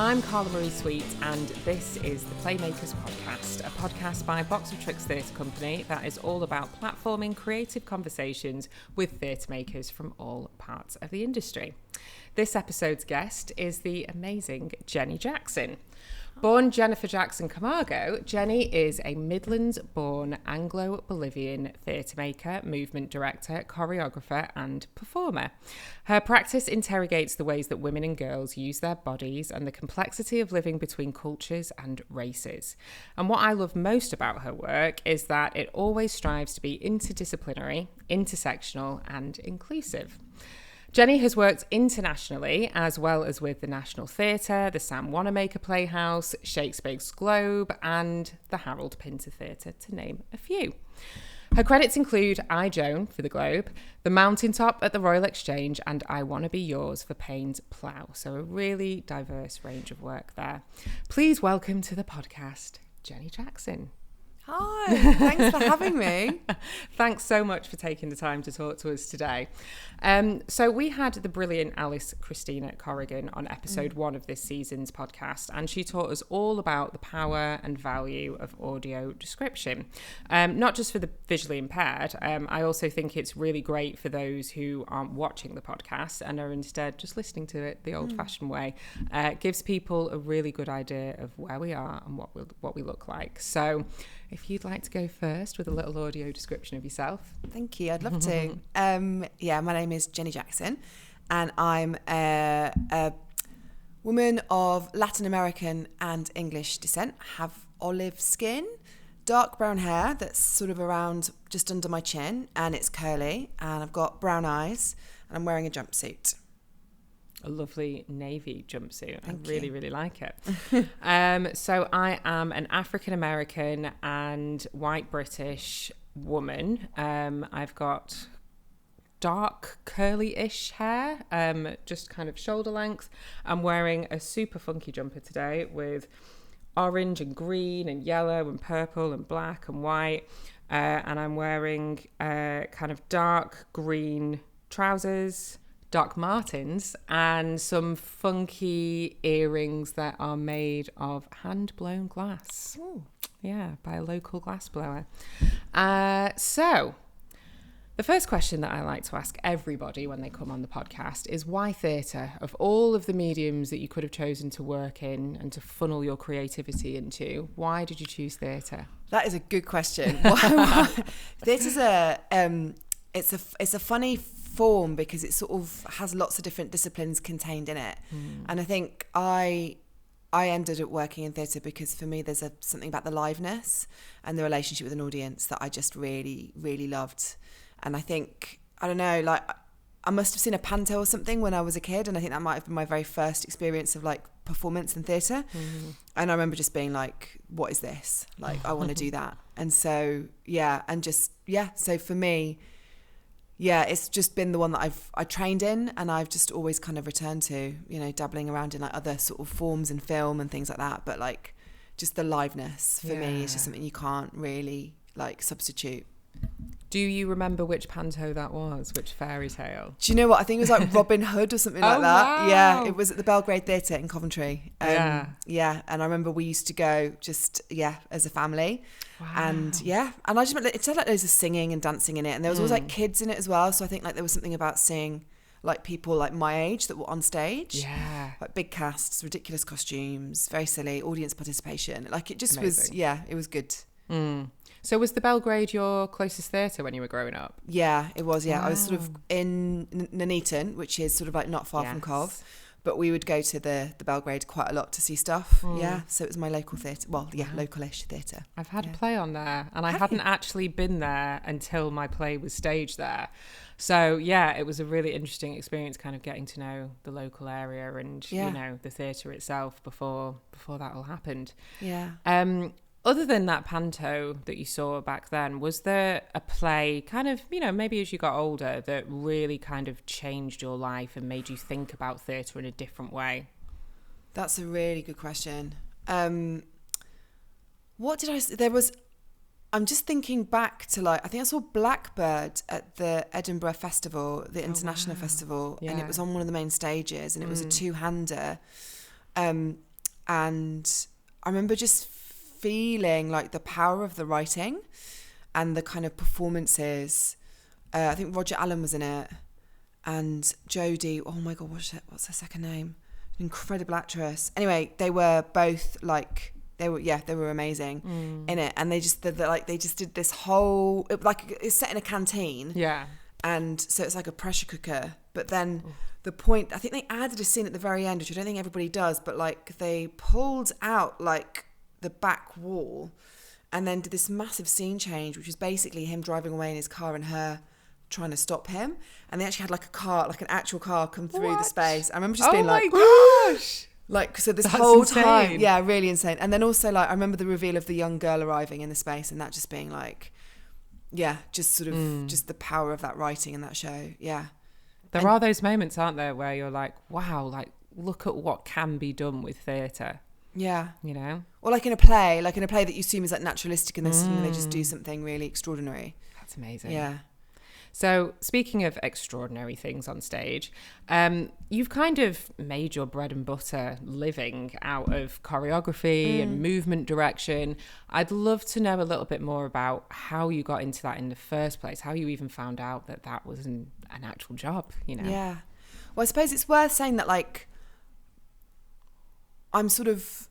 I'm Karla Marie Sweet, and this is the PlayMakers Podcast, a podcast by Box of Tricks Theatre Company that is all about platforming creative conversations with theatre makers from all parts of the industry. This episode's guest is the amazing Jenny Jackson. Born Jennifer Jackson Camargo, Jenny is a Midlands-born Anglo-Bolivian theatre maker, movement director, choreographer and performer. Her practice interrogates the ways that women and girls use their bodies and the complexity of living between cultures and races. And what I love most about her work is that it always strives to be interdisciplinary, intersectional and inclusive. Jenny has worked internationally as well as with the National Theatre, the Sam Wanamaker Playhouse, Shakespeare's Globe and the Harold Pinter Theatre, to name a few. Her credits include I, Joan for the Globe, The Mountaintop at the Royal Exchange and I Wanna Be Yours for Payne's Plough. So a really diverse range of work there. Please welcome to the podcast, Jenny Jackson. Hi, thanks for having me. Thanks so much for taking the time to talk to us today. So we had the brilliant Alice Christina Corrigan on episode 1 of this season's podcast, and she taught us all about the power and value of audio description, not just for the visually impaired. I also think it's really great for those who aren't watching the podcast and are instead just listening to it the old-fashioned way. It gives people a really good idea of where we are and what we look like. So if you'd like to go first with a little audio description of yourself. Thank you, I'd love to. My name is Jenny Jackson and I'm a woman of Latin American and English descent. I have olive skin, dark brown hair that's sort of around just under my chin and it's curly, and I've got brown eyes and I'm wearing a jumpsuit. A lovely navy jumpsuit. Thank I you. really like it. So I am an African-American and white British woman. I've got dark curly-ish hair, just kind of shoulder length. I'm wearing a super funky jumper today with orange and green and yellow and purple and black and white. And I'm wearing kind of dark green trousers, Doc Martens, and some funky earrings that are made of hand-blown glass. Ooh. Yeah, by a local glass blower. So, the first question that I like to ask everybody when they come on the podcast is why theatre? Of all of the mediums that you could have chosen to work in and to funnel your creativity into, why did you choose theatre? That is a good question. Theatre's it's a funny form because it sort of has lots of different disciplines contained in it. And I think I ended up working in theatre because for me there's something about the liveness and the relationship with an audience that I just really, really loved. And I think, I don't know, like I must have seen a panto or something when I was a kid, and I think that might have been my very first experience of like performance in theatre. And I remember just being like, what is this? Like, I want to do that. And so, so for me, it's just been the one that I trained in and I've just always kind of returned to, dabbling around in like other sort of forms and film and things like that. But like just the liveness for me is just something you can't really like substitute. Do you remember which panto that was? Which fairy tale? Do you know what? I think it was like Robin Hood or something like that. Wow. Yeah, it was at the Belgrade Theatre in Coventry. Yeah, and I remember we used to go just, as a family. Wow. And I just it had like loads of singing and dancing in it, and there was always like kids in it as well. So I think like there was something about seeing like people like my age that were on stage. Yeah, like big casts, ridiculous costumes, very silly audience participation. Like it just amazing. It was good. So was the Belgrade your closest theatre when you were growing up? Yeah, it was. Yeah, Wow. I was sort of in Nuneaton, which is sort of like not far from Cov. But we would go to the Belgrade quite a lot to see stuff. Yeah, so it was my local theatre. Well, local-ish theatre. I've had a play on there, and I hadn't actually been there until my play was staged there. So, it was a really interesting experience kind of getting to know the local area and, the theatre itself before that all happened. Yeah. Other than that panto that you saw back then, was there a play kind of, maybe as you got older that really kind of changed your life and made you think about theatre in a different way? That's a really good question. I'm just thinking back to I think I saw Blackbird at the Edinburgh Festival, the International Festival, and it was on one of the main stages and it was a two-hander. And I remember just feeling like the power of the writing and the kind of performances. I think Roger Allen was in it, and Jodie. Oh my God, what's her second name? An incredible actress. Anyway, they were both like they were amazing in it, and they just did this whole it's set in a canteen. Yeah. And so it's like a pressure cooker. But then the point, I think they added a scene at the very end, which I don't think everybody does, but like they pulled out like the back wall and then did this massive scene change, which was basically him driving away in his car and her trying to stop him. And they actually had like a car, like an actual car come through the space. I remember just being like, oh my gosh. Like, so this That's whole insane. time, yeah, really insane. And then also like, I remember the reveal of the young girl arriving in the space and that just being like, yeah, just sort of just the power of that writing in that show. Yeah. There are those moments, aren't there, where you're like, wow, like look at what can be done with theatre. Yeah. You know? Or like in a play that you assume is like naturalistic and then suddenly they just do something really extraordinary. That's amazing. Yeah. So speaking of extraordinary things on stage, you've kind of made your bread and butter living out of choreography and movement direction. I'd love to know a little bit more about how you got into that in the first place, how you even found out that was an actual job, you know? Yeah. Well, I suppose it's worth saying that like I'm sort of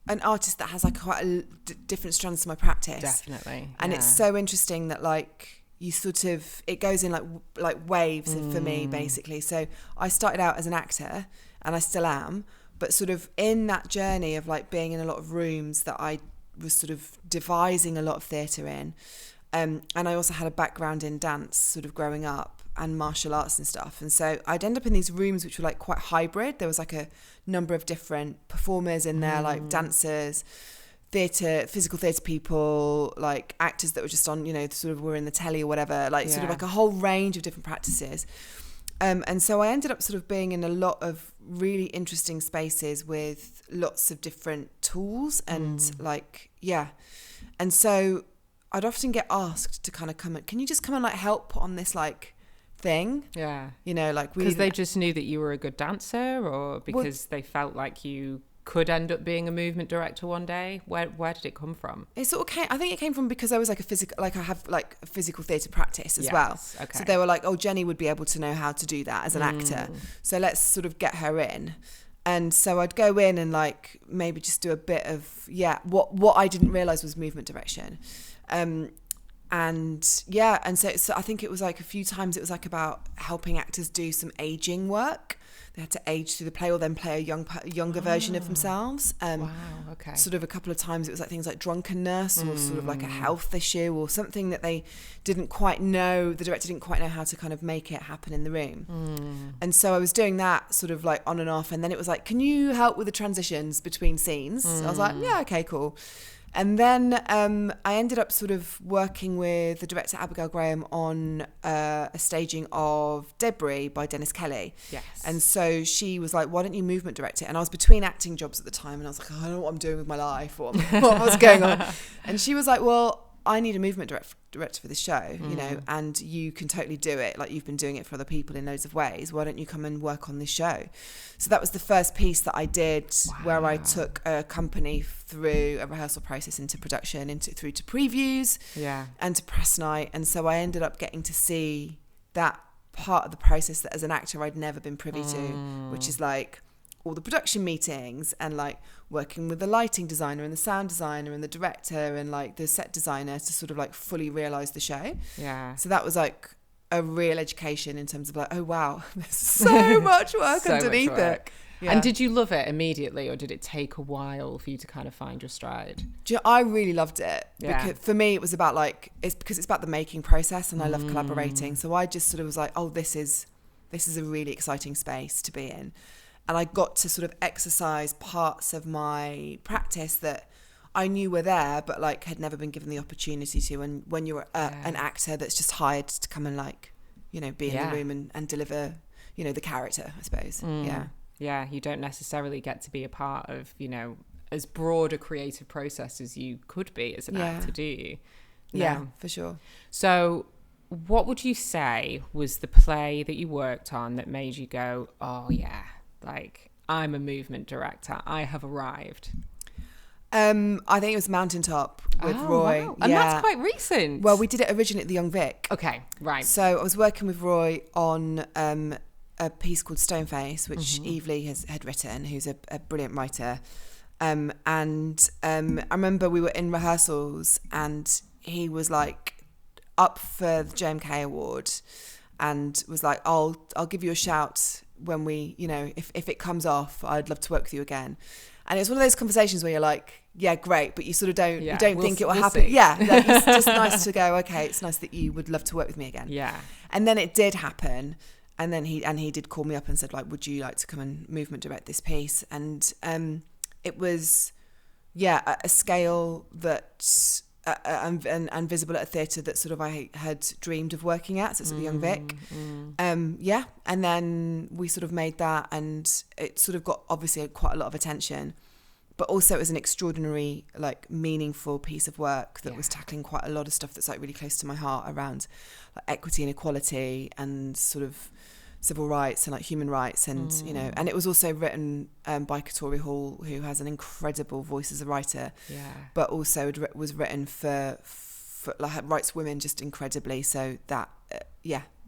an artist that has like quite different strands to my practice. Definitely. And it's so interesting that like you sort of, it goes in like waves for me, basically. So I started out as an actor and I still am, but sort of in that journey of like being in a lot of rooms that I was sort of devising a lot of theatre in. And I also had a background in dance sort of growing up and martial arts and stuff. And so I'd end up in these rooms which were like quite hybrid. There was like a number of different performers in there, like dancers, physical theatre people, like actors that were just on, you know, sort of were in the telly or whatever, like sort of like a whole range of different practices. And so I ended up sort of being in a lot of really interesting spaces with lots of different tools and like, yeah. And so I'd often get asked to kind of can you just come and like help on this like thing? Yeah. You know, like because they just knew that you were a good dancer or because they felt like you could end up being a movement director one day? Where did it come from? It sort of came, I think it came from because I was like I have like a physical theatre practice as well. Okay. So they were like, oh, Jenny would be able to know how to do that as an actor. So let's sort of get her in. And so I'd go in and like maybe just do a bit of, what I didn't realise was movement direction. And so I think it was like a few times it was like about helping actors do some aging work. They had to age through the play or then play a younger version of themselves. Wow, okay. Sort of a couple of times it was like things like drunkenness or sort of like a health issue or something that they didn't quite know, the director didn't quite know how to kind of make it happen in the room. And so I was doing that sort of like on and off, and then it was like, can you help with the transitions between scenes? I was like, yeah, okay, cool. And then I ended up sort of working with the director Abigail Graham on a staging of Debris by Dennis Kelly. Yes. And so she was like, why don't you movement direct it? And I was between acting jobs at the time and I was like, I don't know what I'm doing with my life or what was going on. And she was like, well, I need a movement director for this show, you know, and you can totally do it. Like you've been doing it for other people in loads of ways. Why don't you come and work on this show? So that was the first piece that I did where I took a company through a rehearsal process into production, through to previews and to press night. And so I ended up getting to see that part of the process that as an actor I'd never been privy to, which is like all the production meetings and like working with the lighting designer and the sound designer and the director and like the set designer to sort of like fully realise the show. Yeah. So that was like a real education in terms of like, oh wow, there's so much work underneath it. Yeah. And did you love it immediately or did it take a while for you to kind of find your stride? I really loved it. Yeah. Because for me it was about like, it's about the making process and I love collaborating. So I just sort of was like, oh, this is a really exciting space to be in. And I got to sort of exercise parts of my practice that I knew were there, but like had never been given the opportunity to. And when you're an actor that's just hired to come and like, you know, be in the room and deliver, you know, the character, I suppose. Yeah, you don't necessarily get to be a part of, you know, as broad a creative process as you could be as an actor, do you? No. Yeah, for sure. So what would you say was the play that you worked on that made you go, oh yeah, like I'm a movement director, I have arrived? I think it was Mountaintop with Roy. Wow. And that's quite recent. Well, we did it originally at the Young Vic. Okay, right. So I was working with Roy on a piece called Stoneface, which Eve Lee had written, who's a brilliant writer. And I remember we were in rehearsals and he was like up for the JMK award and was like, I'll give you a shout when we, you know, if it comes off, I'd love to work with you again. And it's one of those conversations where you're like, yeah, great, but you sort of don't think it will happen. See. Yeah, like, it's just nice to go, okay, it's nice that you would love to work with me again. Yeah. And then it did happen. And then he did call me up and said, like, would you like to come and movement direct this piece? And it was, a scale that and visible at a theatre that sort of I had dreamed of working at. So it's at the Young Vic. And then we sort of made that, and it sort of got obviously quite a lot of attention. But also it was an extraordinary, like, meaningful piece of work that was tackling quite a lot of stuff that's like really close to my heart around like equity and equality and sort of civil rights and like human rights, and you know, and it was also written by Katori Hall, who has an incredible voice as a writer, but also was written for like writes women just incredibly. So that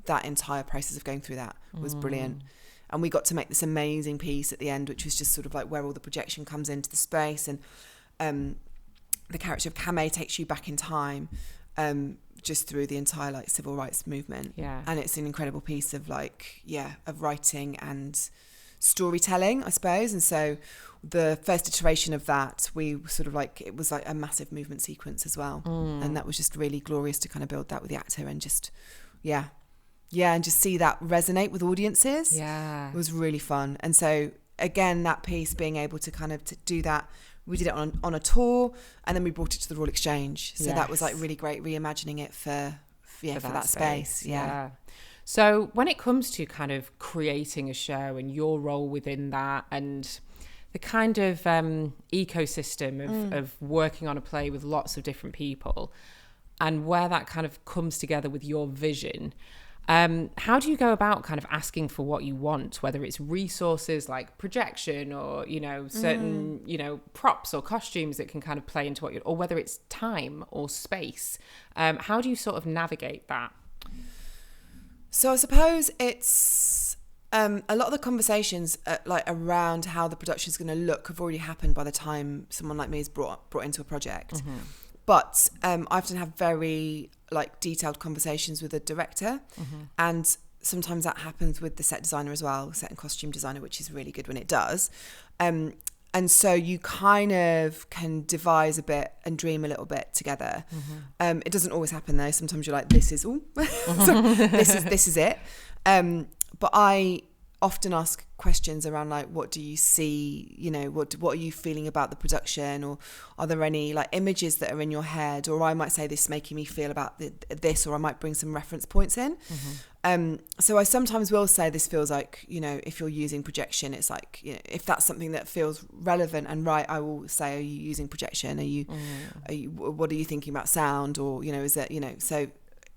that entire process of going through that was brilliant. And we got to make this amazing piece at the end, which was just sort of like where all the projection comes into the space, and the character of Kame takes you back in time, just through the entire like civil rights movement. Yeah. And it's an incredible piece of like, of writing and storytelling, I suppose. And so the first iteration of that, we sort of like, it was like a massive movement sequence as well. And that was just really glorious to kind of build that with the actor and just, and just see that resonate with audiences. It was really fun. And so again, that piece, being able to kind of to do that, we did it on a tour, and then we brought it to the Royal Exchange. So that was like really great, reimagining it for that space. So when it comes to kind of creating a show and your role within that, and the kind of ecosystem of working on a play with lots of different people, and where that kind of comes together with your vision, how do you go about kind of asking for what you want, whether it's resources like projection or, you know, certain, you know, props or costumes that can kind of play into what you're, or whether it's time or space? How do you sort of navigate that? So I suppose it's a lot of the conversations like around how the production is going to look have already happened by the time someone like me is brought into a project. But I often have very like detailed conversations with a director, and sometimes that happens with the set designer as well, set and costume designer, which is really good when it does. And so you kind of can devise a bit and dream a little bit together. It doesn't always happen though. Sometimes you're like, this is this is it. But I often ask questions around like, what do you see, you know, what are you feeling about the production, or are there any like images that are in your head, or I might say this is making me feel about this, or I might bring some reference points in. So I sometimes will say this feels like, you know, if you're using projection, it's like, you know, if that's something that feels relevant and right, I will say, are you using projection? Are you what are you thinking about sound? Or, you know, is it, you know, so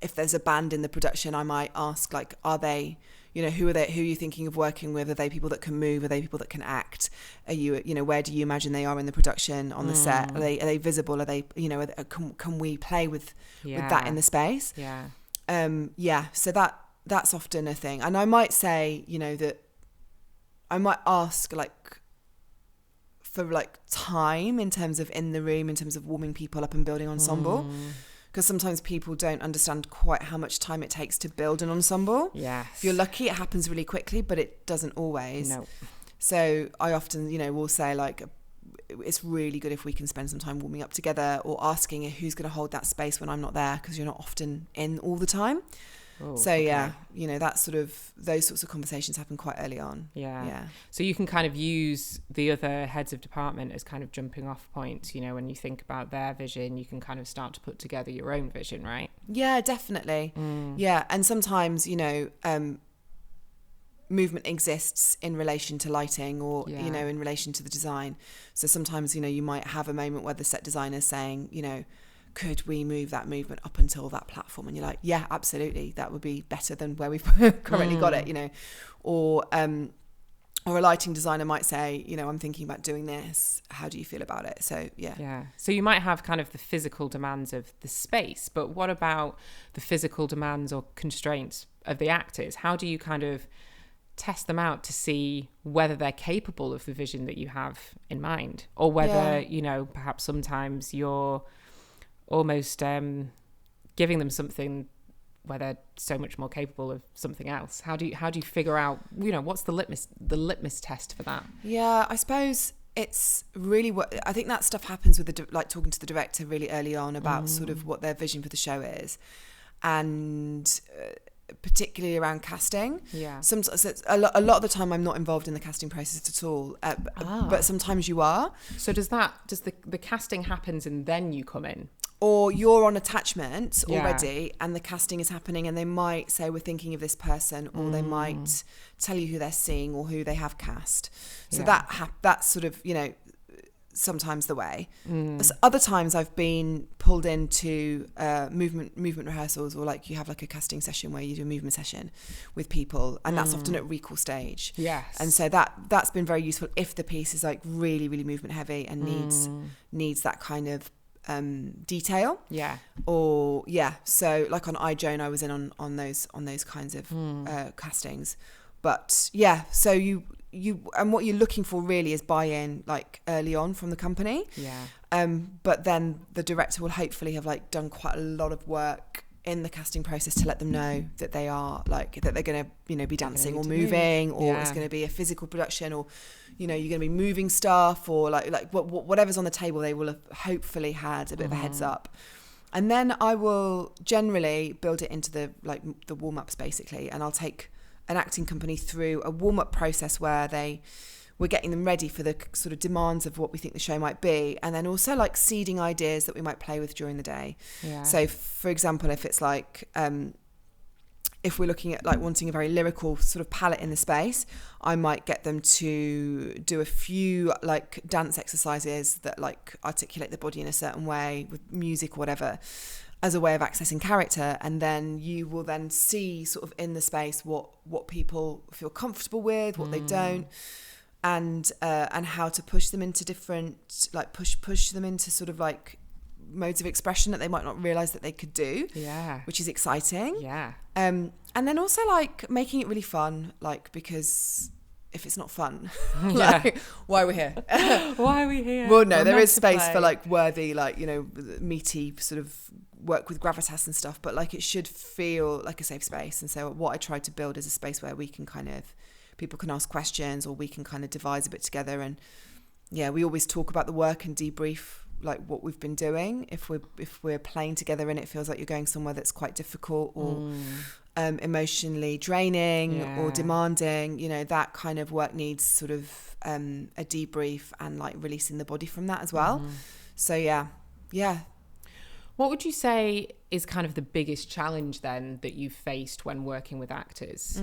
if there's a band in the production, I might ask like, are they, you know, who are you thinking of working with? Are they people that can move? Are they people that can act? Are you know, where do you imagine they are in the production on the set? Are they visible? Are they, you know, can we play with that in the space? So that's often a thing. And I might say, you know, that I might ask like for like time in terms of in the room, in terms of warming people up and building ensemble. Because sometimes people don't understand quite how much time it takes to build an ensemble. If you're lucky, it happens really quickly, but it doesn't always. No. So I often, you know, will say like, it's really good if we can spend some time warming up together, or asking who's going to hold that space when I'm not there, because you're not often in all the time. You know, that sort of, those sorts of conversations happen quite early on. So you can kind of use the other heads of department as kind of jumping off points, you know, when you think about their vision, you can kind of start to put together your own vision, right? Yeah, definitely. And sometimes, you know, movement exists in relation to lighting, or you know, in relation to the design. So sometimes, you know, you might have a moment where the set designer is saying, you know, could we move that movement up until that platform? And you're like, yeah, absolutely, that would be better than where we've currently got it, you know. Or or a lighting designer might say, you know, I'm thinking about doing this. How do you feel about it? So, yeah. Yeah. So you might have kind of the physical demands of the space, but what about the physical demands or constraints of the actors? How do you kind of test them out to see whether they're capable of the vision that you have in mind, or whether, you know, perhaps sometimes you're almost giving them something where they're so much more capable of something else? How do you figure out, you know, what's the litmus test for that? Yeah, I suppose it's really I think that stuff happens with like talking to the director really early on about sort of what their vision for the show is, and particularly around casting. Yeah. So a lot of the time I'm not involved in the casting process at all, but sometimes you are. So does the casting happens and then you come in? Or you're on attachment already and the casting is happening, and they might say, we're thinking of this person, or they might tell you who they're seeing or who they have cast. So that's sort of, you know, sometimes the way. Other times I've been pulled into movement rehearsals, or like you have like a casting session where you do a movement session with people, and that's often at recall stage. Yes. And so that's been very useful if the piece is like really, really movement heavy and needs that kind of detail. So like on iJoan I was in on those kinds of castings. But so you and what you're looking for really is buy-in like early on from the company. But then the director will hopefully have like done quite a lot of work in the casting process to let them know that they are like, that they're going to, you know, be dancing or moving, or it's going to be a physical production, or, you know, you're going to be moving stuff, or like whatever's on the table, they will have hopefully had a bit of a heads up. And then I will generally build it into the warm-ups basically, and I'll take an acting company through a warm-up process where we're getting them ready for the sort of demands of what we think the show might be, and then also like seeding ideas that we might play with during the day. So for example, if it's like if we're looking at like wanting a very lyrical sort of palette in the space, I might get them to do a few like dance exercises that like articulate the body in a certain way with music or whatever, as a way of accessing character. And then you will then see sort of in the space what people feel comfortable with, what they don't, and how to push them into different, like push them into sort of like modes of expression that they might not realize that they could do, which is exciting. And then also like making it really fun, like, because if it's not fun, like, why are we here? Why are we here? Well, no, there is space for like worthy, like, you know, meaty sort of work with gravitas and stuff, but like it should feel like a safe space. And so what I tried to build is a space where we can kind of, people can ask questions, or we can kind of devise a bit together. And we always talk about the work and debrief like what we've been doing. If we're playing together and it feels like you're going somewhere that's quite difficult or emotionally draining or demanding, you know, that kind of work needs sort of a debrief and like releasing the body from that as well. So what would you say is kind of the biggest challenge then that you've faced when working with actors?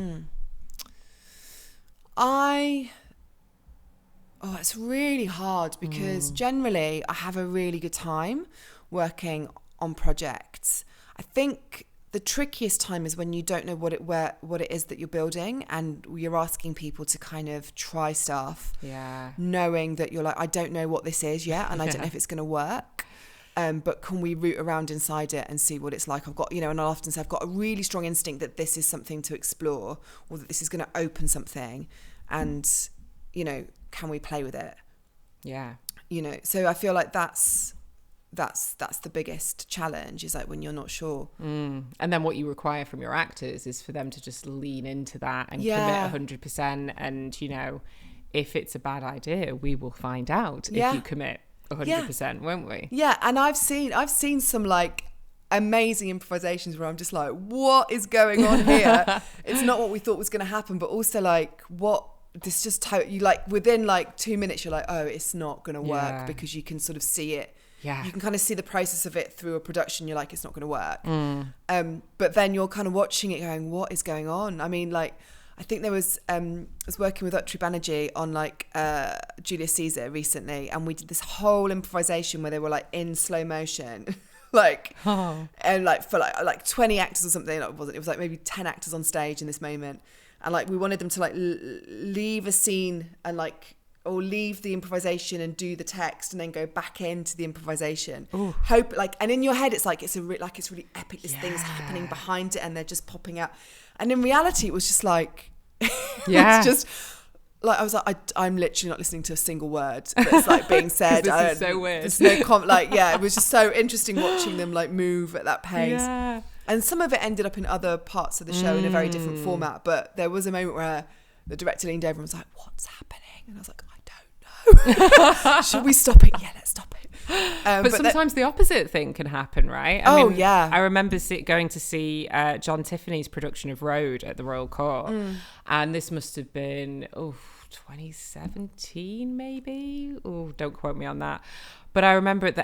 It's really hard, because generally I have a really good time working on projects. I think the trickiest time is when you don't know what it is that you're building, and you're asking people to kind of try stuff, knowing that you're like, I don't know what this is yet, and I don't know if it's going to work. But can we root around inside it and see what it's like? I've got, you know, and I'll often say I've got a really strong instinct that this is something to explore, or that this is going to open something, and, you know, can we play with it? You know, so I feel like that's the biggest challenge, is like when you're not sure. And then what you require from your actors is for them to just lean into that and commit 100%. And, you know, if it's a bad idea, we will find out if you commit 100%, won't we? And I've seen some like amazing improvisations where I'm just like, what is going on here? It's not what we thought was going to happen, but also like, what this just you like within like 2 minutes you're like, oh, it's not going to work, because you can sort of see it. You can kind of see the process of it through a production. You're like, it's not going to work. But then you're kind of watching it going, what is going on? I mean, like, I think there was I was working with Utri Banerjee on like Julius Caesar recently, and we did this whole improvisation where they were like in slow motion like and like for like 20 actors or something. It was like maybe 10 actors on stage in this moment, and like we wanted them to like leave a scene and like, or leave the improvisation and do the text and then go back into the improvisation. Ooh. Hope like, and in your head it's like it's really epic, this thing's happening behind it and they're just popping out, and in reality it was just like it's just like I was like I'm literally not listening to a single word that's like being said. This is so weird. There's no it was just so interesting watching them like move at that pace. And some of it ended up in other parts of the show in a very different format, but there was a moment where the director leaned over and was like, "What's happening?" And I was like, "I don't know." Should we stop it? Yeah, let's stop it. But sometimes the opposite thing can happen, right? I mean, I remember going to see John Tiffany's production of Road at the Royal Court, and this must have been 2017 maybe. Oh, don't quote me on that. But I remember at the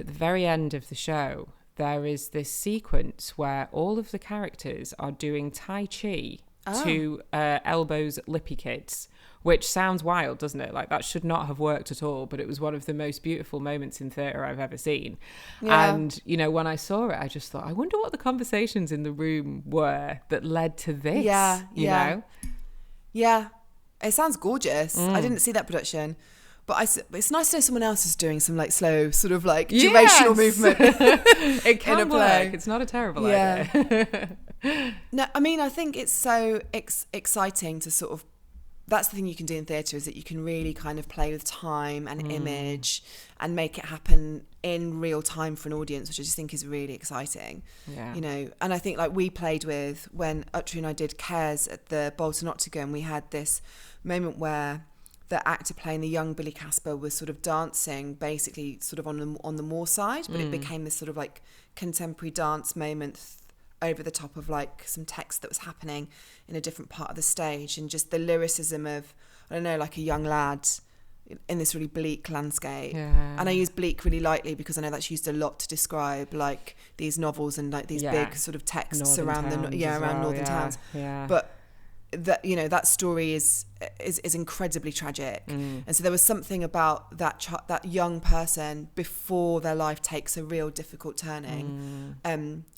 very end of the show, there is this sequence where all of the characters are doing Tai Chi to Elbow's Lippy Kids, which sounds wild, doesn't it? Like that should not have worked at all, but it was one of the most beautiful moments in theatre I've ever seen. Yeah. And, you know, when I saw it, I just thought, I wonder what the conversations in the room were that led to this, you know? Yeah. It sounds gorgeous. I didn't see that production. But it's nice to know someone else is doing some like slow sort of like durational movement. It can work. It's not a terrible idea. No, I mean, I think it's so exciting to sort of, that's the thing you can do in theatre, is that you can really kind of play with time and image and make it happen in real time for an audience, which I just think is really exciting. You know, and I think like we played with, when Utri and I did Cares at the Bolton Octagon, we had this moment where the actor playing the young Billy Casper was sort of dancing basically sort of on the Moor side, but it became this sort of like contemporary dance moment over the top of like some text that was happening in a different part of the stage, and just the lyricism of, I don't know, like a young lad in this really bleak landscape. And I use bleak really lightly because I know that's used a lot to describe like these novels and like these big sort of texts around northern towns. But that, you know, that story is incredibly tragic, and so there was something about that young person before their life takes a real difficult turning,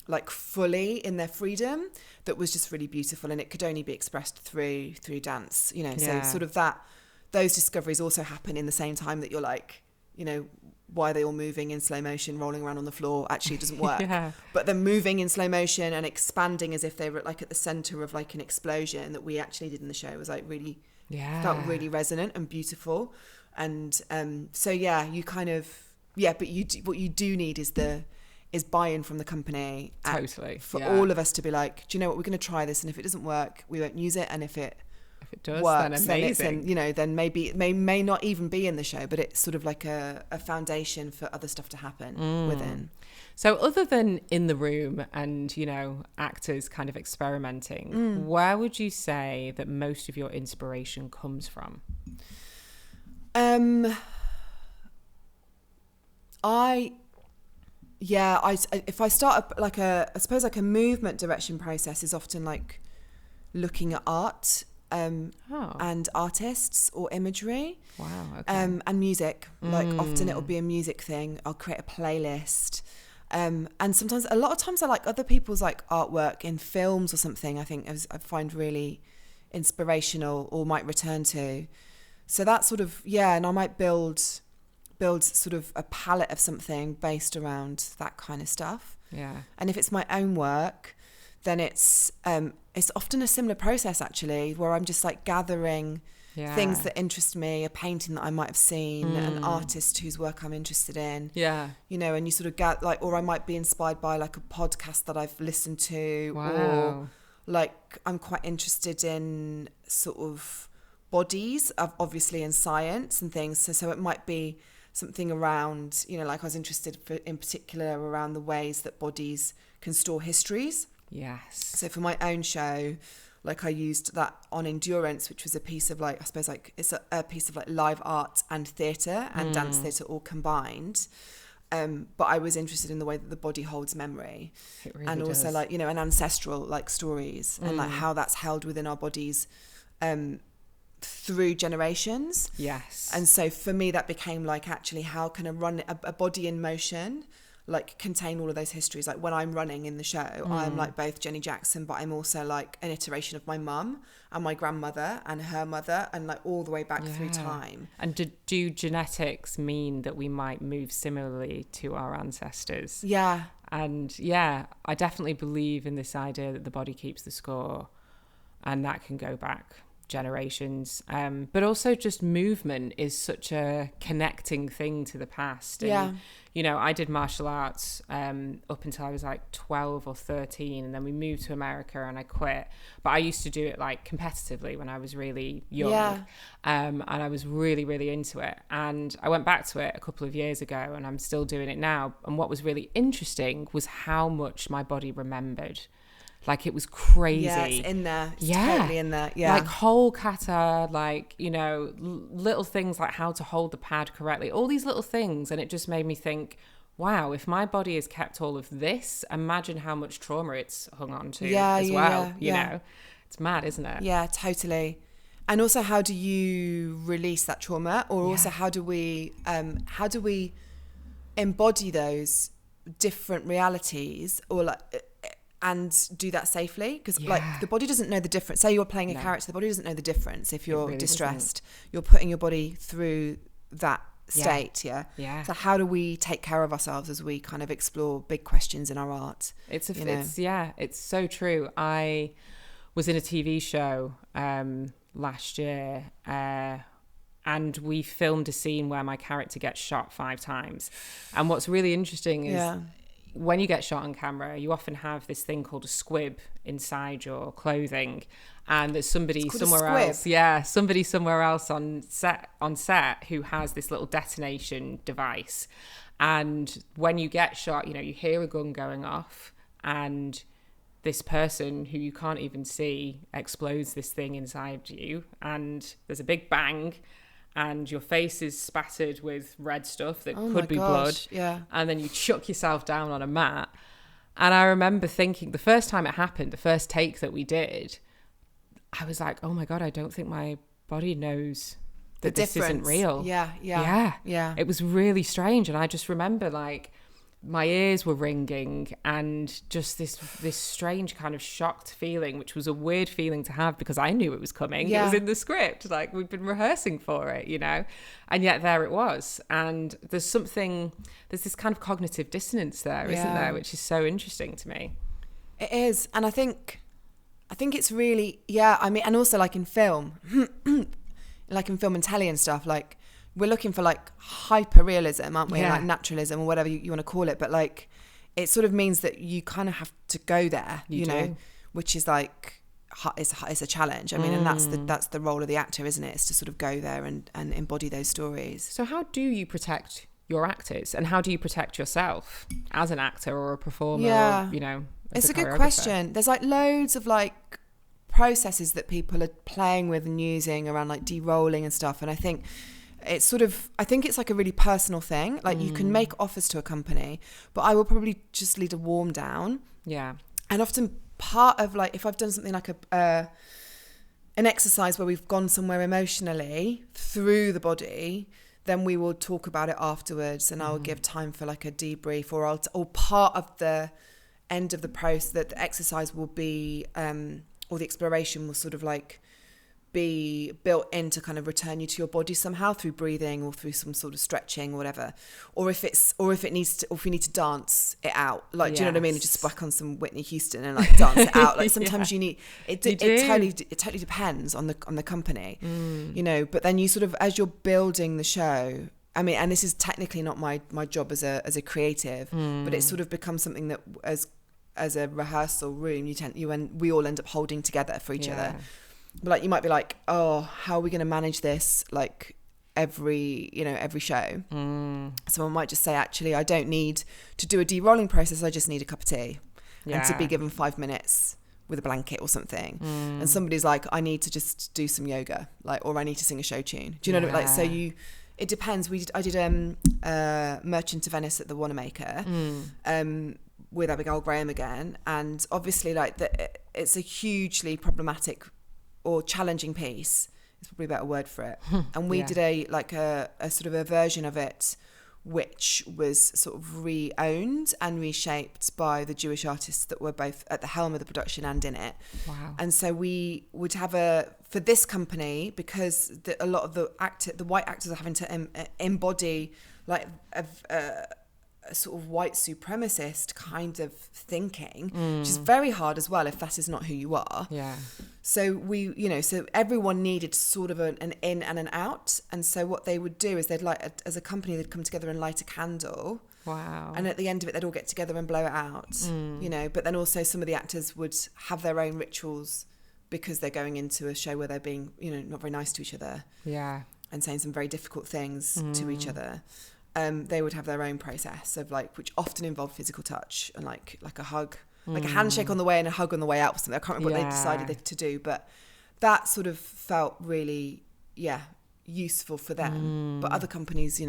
like fully in their freedom, that was just really beautiful, and it could only be expressed through dance, you know. So sort of those discoveries also happen in the same time that you're like, you know, why are they all moving in slow motion, rolling around on the floor? Actually, it doesn't work. But them moving in slow motion and expanding as if they were like at the center of like an explosion that we actually did in the show was like really felt really resonant and beautiful. And so you kind of but what you do need is buy-in from the company, totally, for all of us to be like, do you know what, we're going to try this, and if it doesn't work, we won't use it, and if it does, works, then amazing. Then, you know, then maybe it may not even be in the show, but it's sort of like a foundation for other stuff to happen within. So other than in the room and, you know, actors kind of experimenting, where would you say that most of your inspiration comes from? If I start like I suppose like a movement direction process is often like looking at art and artists or imagery. Wow. Okay. And music. Like often it'll be a music thing. I'll create a playlist. And sometimes, a lot of times I like other people's like artwork in films or something, I think I find really inspirational or might return to. So that sort of, and I might build sort of a palette of something based around that kind of stuff. Yeah. And if it's my own work, then it's often a similar process actually, where I'm just like gathering things that interest me, a painting that I might have seen, an artist whose work I'm interested in. Yeah. You know, and you sort of get like, or I might be inspired by like a podcast that I've listened to. Wow. Or like I'm quite interested in sort of bodies, obviously, in science and things. So it might be something around, you know, like I was interested in particular around the ways that bodies can store histories. Yes. So for my own show, like I used that on Endurance, which was a piece of like, I suppose like it's a piece of like live art and theatre and dance theatre all combined. But I was interested in the way that the body holds memory. It really and also does. Like, you know, and ancestral like stories and like how that's held within our bodies through generations. Yes. And so for me that became like, actually, how can I run a body in motion? like contain all of those histories. Like when I'm running in the show, I'm like both Jenny Jackson, but I'm also like an iteration of my mum and my grandmother and her mother, and like all the way back through time. And do genetics mean that we might move similarly to our ancestors? Yeah. And yeah, I definitely believe in this idea that the body keeps the score, and that can go back generations. But also just movement is such a connecting thing to the past. And, you know, I did martial arts up until I was like 12 or 13, and then we moved to America and I quit. But I used to do it like competitively when I was really young. And I was really, really into it. And I went back to it a couple of years ago, and I'm still doing it now. And what was really interesting was how much my body remembered. Like, it was crazy. Yeah, it's in there. It's totally in there. Yeah. Like whole kata, like, you know, little things like how to hold the pad correctly, all these little things. And it just made me think, wow, if my body has kept all of this, imagine how much trauma it's hung on to as well. You know, it's mad, isn't it? Yeah, totally. And also, how do you release that trauma? Or also, how do we embody those different realities, or like, and do that safely? Because like the body doesn't know the difference. Say you're playing a character, the body doesn't know the difference. If you're really distressed, you're putting your body through that state. So how do we take care of ourselves as we kind of explore big questions in our art? It's so true. I was in a TV show last year, and we filmed a scene where my character gets shot 5 times. And what's really interesting is when you get shot on camera, you often have this thing called a squib inside your clothing, and there's somebody somewhere else on set who has this little detonation device. And when you get shot, you know, you hear a gun going off, and this person who you can't even see explodes this thing inside you, and there's a big bang, and your face is spattered with red stuff that could be blood. Yeah. And then you chuck yourself down on a mat. And I remember thinking, the first time it happened, the first take that we did, I was like, oh my God, I don't think my body knows that this isn't real. Yeah. It was really strange. And I just remember, like, my ears were ringing, and just this strange kind of shocked feeling, which was a weird feeling to have because I knew it was coming. It was in the script, like we'd been rehearsing for it, you know, and yet there it was. And there's this kind of cognitive dissonance there, isn't there, which is so interesting to me. It is. And I think it's really, I mean, and also like in film, like in film and telly and stuff, like, we're looking for like hyper realism, aren't we? Like naturalism or whatever you want to call it. But like, it sort of means that you kind of have to go there, you know, which is like, it's a challenge. I mean, and that's the role of the actor, isn't it? Is to sort of go there and embody those stories. So how do you protect your actors, and how do you protect yourself as an actor or a performer? Or, you know, it's a good question. There's like loads of like processes that people are playing with and using around like de-rolling and stuff. And I think it's like a really personal thing. Like you can make offers to a company, but I will probably just lead a warm down. Yeah. And often part of like, if I've done something like an exercise where we've gone somewhere emotionally through the body, then we will talk about it afterwards, and I'll give time for like a debrief, or part of the end of the process, that the exercise will be, or the exploration will sort of like be built in to kind of return you to your body somehow through breathing or through some sort of stretching or whatever, or if we need to dance it out, like do you know what I mean, just whack on some Whitney Houston and like dance it out, like sometimes you need it. It totally depends on the company, you know. But then you sort of, as you're building the show, I mean, and this is technically not my job as a creative, but it sort of becomes something that as a rehearsal room we all end up holding together for each other. But like, you might be like, oh, how are we going to manage this? Like every show. Someone might just say, actually, I don't need to do a de-rolling process. I just need a cup of tea and to be given 5 minutes with a blanket or something. And somebody's like, I need to just do some yoga, like, or I need to sing a show tune. Do you know what I mean? Like, so it depends. I did Merchant of Venice at the Wanamaker with Abigail Graham again. And obviously like it's a hugely problematic or challenging piece, it's probably a better word for it. And we did a sort of a version of it which was sort of re-owned and reshaped by the Jewish artists that were both at the helm of the production and in it. Wow. And so we would have for this company, because a lot of the white actors are having to embody like a sort of white supremacist kind of thinking, which is very hard as well if that is not who you are. Yeah. So so everyone needed sort of an in and an out. And so what they would do is they'd as a company, they'd come together and light a candle. Wow. And at the end of it, they'd all get together and blow it out, but then also some of the actors would have their own rituals because they're going into a show where they're being, not very nice to each other. Yeah. And saying some very difficult things to each other. They would have their own process of which often involved physical touch and like a hug, like a handshake on the way and a hug on the way out or something. I can't remember what they decided to do, but that sort of felt really, useful for them. But other companies,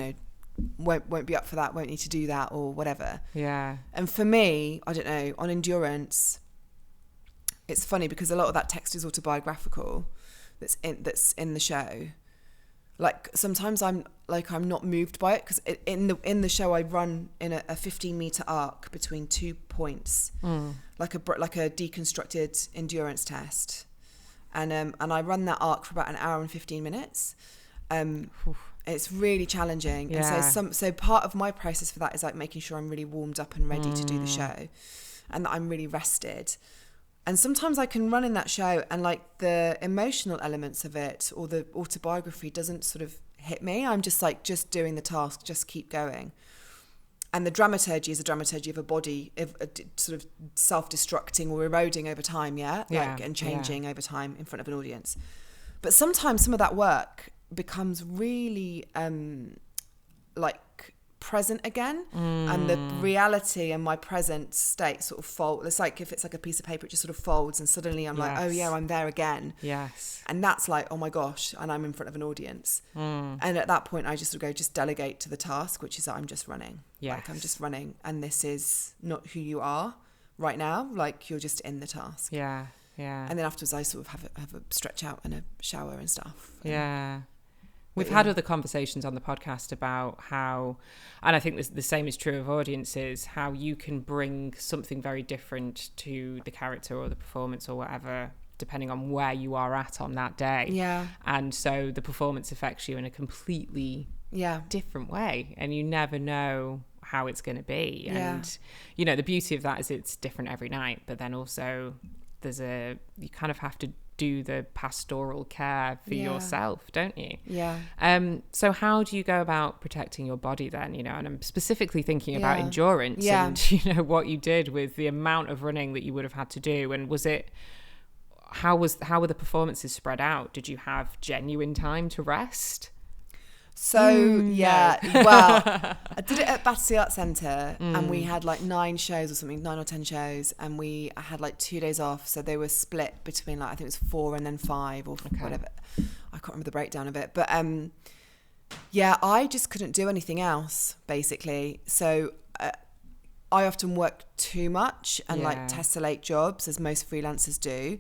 won't be up for that, won't need to do that or whatever. Yeah. And for me, I don't know, on endurance, it's funny because a lot of that text is autobiographical that's in the show. Like sometimes I'm not moved by it because in the show I run in a 15-meter arc between 2 points, like a deconstructed endurance test, and I run that arc for about an hour and 15 minutes. It's really challenging, and so part of my process for that is like making sure I'm really warmed up and ready to do the show, and that I'm really rested. And sometimes I can run in that show and like the emotional elements of it or the autobiography doesn't sort of hit me. I'm just doing the task, just keep going. And the dramaturgy is a dramaturgy of a body sort of self-destructing or eroding over time, and changing over time in front of an audience. But sometimes some of that work becomes really present again, and the reality and my present state sort of fold. It's like if it's like a piece of paper, it just sort of folds, and suddenly I'm like, oh yeah, I'm there again. Yes. And that's like, oh my gosh, and I'm in front of an audience. And at that point, I just delegate to the task, which is that I'm just running. Yes. Like I'm just running, and this is not who you are right now. Like you're just in the task. Yeah. Yeah. And then afterwards, I sort of have a stretch out and a shower and stuff. Yeah. We've had other conversations on the podcast about how, and I think the same is true of audiences, how you can bring something very different to the character or the performance or whatever, depending on where you are at on that day. Yeah. And so the performance affects you in a completely different way, and you never know how it's going to be. And, the beauty of that is it's different every night, but then also you kind of have to do the pastoral care for yourself, don't you? Yeah. So how do you go about protecting your body then, and I'm specifically thinking about endurance and, what you did with the amount of running that you would have had to do. And how were the performances spread out? Did you have genuine time to rest? So, well, I did it at Battersea Arts Centre and we had like 9 shows or something, 9 or 10 shows, and I had like 2 days off. So they were split between I think it was 4 and then 5 or whatever. I can't remember the breakdown of it. But I just couldn't do anything else, basically. So I often work too much and tessellate jobs, as most freelancers do.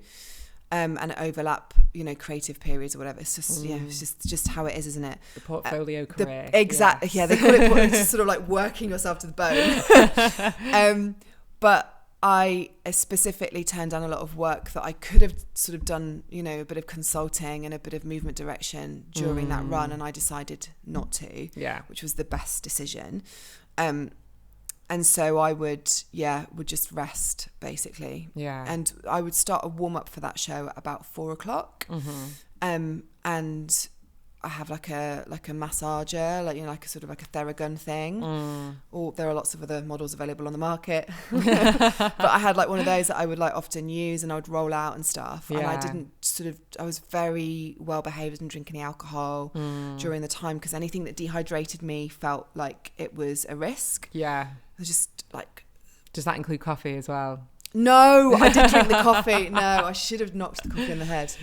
And overlap, creative periods or whatever. It's just, it's just how it is, isn't it? The portfolio career. Exactly. Yeah, they call it it's sort of like working yourself to the bone. But I specifically turned down a lot of work that I could have sort of done, a bit of consulting and a bit of movement direction during that run, and I decided not to. Yeah, which was the best decision. And so I would just rest, basically. Yeah. And I would start a warm-up for that show at about 4:00. And I have like a massager, like a sort of like a Theragun thing. Or there are lots of other models available on the market. But I had like one of those that I would like often use, and I would roll out and stuff. Yeah. And I was very well behaved and drinking alcohol during the time, because anything that dehydrated me felt like it was a risk. Yeah. I was just like... Does that include coffee as well? No, I did drink the coffee. No, I should have knocked the coffee in the head.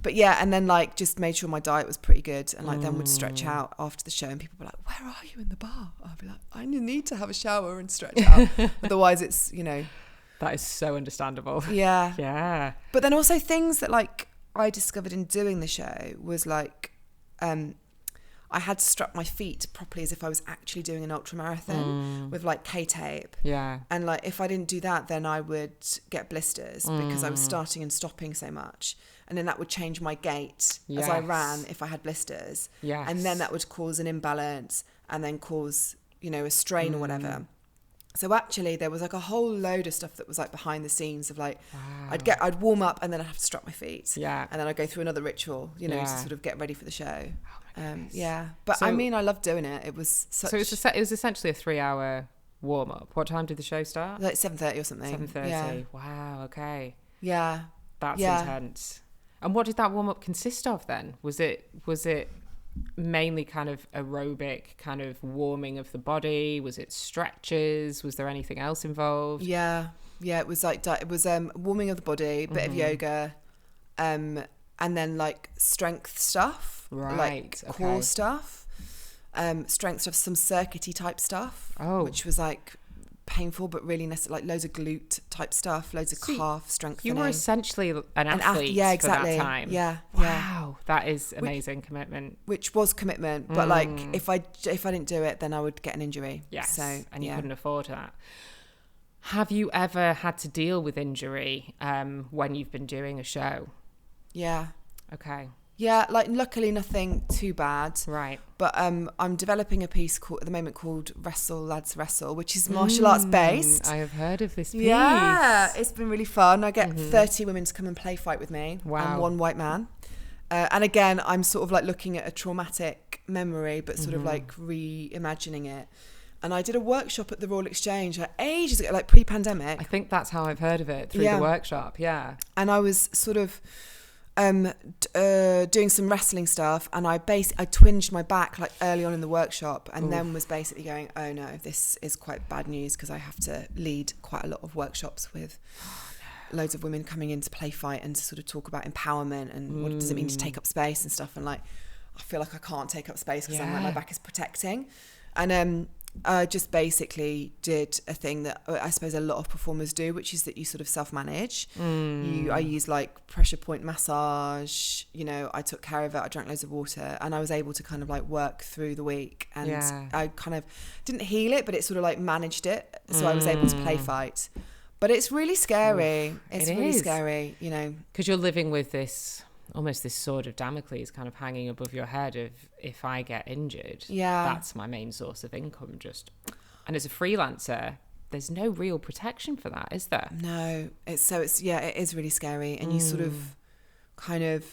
But yeah, and then like just made sure my diet was pretty good, and like then would stretch out after the show, and people were like, "Where are you in the bar?" I'd be like, "I need to have a shower and stretch out." Otherwise, it's That is so understandable. Yeah, yeah. But then also things that like I discovered in doing the show was like, I had to strap my feet properly as if I was actually doing an ultra marathon with like K-tape. Yeah. And like if I didn't do that, then I would get blisters because I was starting and stopping so much. And then that would change my gait as I ran if I had blisters. Yes. And then that would cause an imbalance and then cause, you know, a strain or whatever. So actually there was like a whole load of stuff that was like behind the scenes of like, I'd warm up and then I'd have to strap my feet. Yeah. And then I'd go through another ritual, you know, to Yeah. sort of get ready for the show. Oh my goodness. Yeah. But So- I mean, I loved doing it. It was such... So it was essentially a 3-hour warm up. What time did the show start? like 7:30 or something. 7:30. Yeah. Wow. Okay. Yeah. That's Yeah. intense. And what did that warm up consist of then? Was it mainly kind of aerobic, kind of warming of the body? Was it stretches? Was there anything else involved? Yeah. Yeah. It was like, warming of the body, bit of yoga, and then like strength stuff, Right, like okay. core stuff, strength stuff, some circuity type stuff, Oh. which was like painful but really necessary, like loads of glute type stuff, loads of So calf strengthening. You were essentially an athlete yeah, for exactly. that time. Yeah, Wow, that is amazing commitment. which was commitment, but like if I didn't do it, then I would get an injury. Yes, so and you yeah. couldn't afford that. Have you ever had to deal with injury when you've been doing a show? Yeah, Okay, yeah. Like luckily nothing too bad. right. But I'm developing a piece at the moment called Wrestle Lads Wrestle, which is martial arts based. I have heard of this piece. Yeah, it's been really fun. I get 30 women to come and play fight with me. Wow. And one white man. And again, I'm sort of like looking at a traumatic memory, but sort of like reimagining it. And I did a workshop at the Royal Exchange ages ago, like pre-pandemic. I think that's how I've heard of it, through Yeah. the workshop. Yeah. And I was sort of doing some wrestling stuff, and I twinged my back like early on in the workshop, and then was basically going, oh no, this is quite bad news, because I have to lead quite a lot of workshops with loads of women coming in to play fight and to sort of talk about empowerment and what does it mean to take up space and stuff. And like, I feel like I can't take up space because I'm like, my back is protecting. And I just basically did a thing that I suppose a lot of performers do, which is that you sort of self-manage. I use like pressure point massage, you know, I took care of it, I drank loads of water, and I was able to kind of like work through the week, and I kind of didn't heal it, but it sort of like managed it, so I was able to play fight. But it's really scary. It's really scary, you know. Because you're living with this, almost this sword of Damocles kind of hanging above your head of, if I get injured, that's my main source of income. And as a freelancer, there's no real protection for that, is there? No, it is really scary. And you sort of kind of,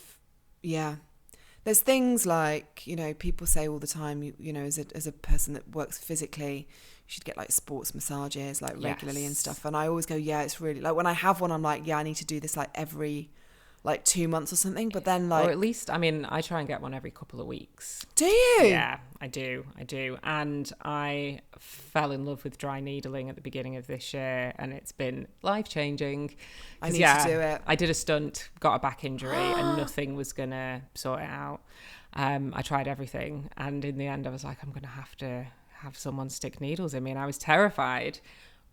there's things like, you know, people say all the time, you know, as a person that works physically, you should get like sports massages like regularly and stuff. And I always go, it's really, like when I have one, I'm like, I need to do this like every like 2 months or something. But then like, or at least, I mean, I try and get one every couple of weeks. Do you? Yeah, I do. And I fell in love with dry needling at the beginning of this year, and it's been life-changing. I need to do it. I did a stunt, got a back injury, and nothing was going to sort it out. I tried everything, and in the end I was like, I'm going to have someone stick needles in me, and I was terrified,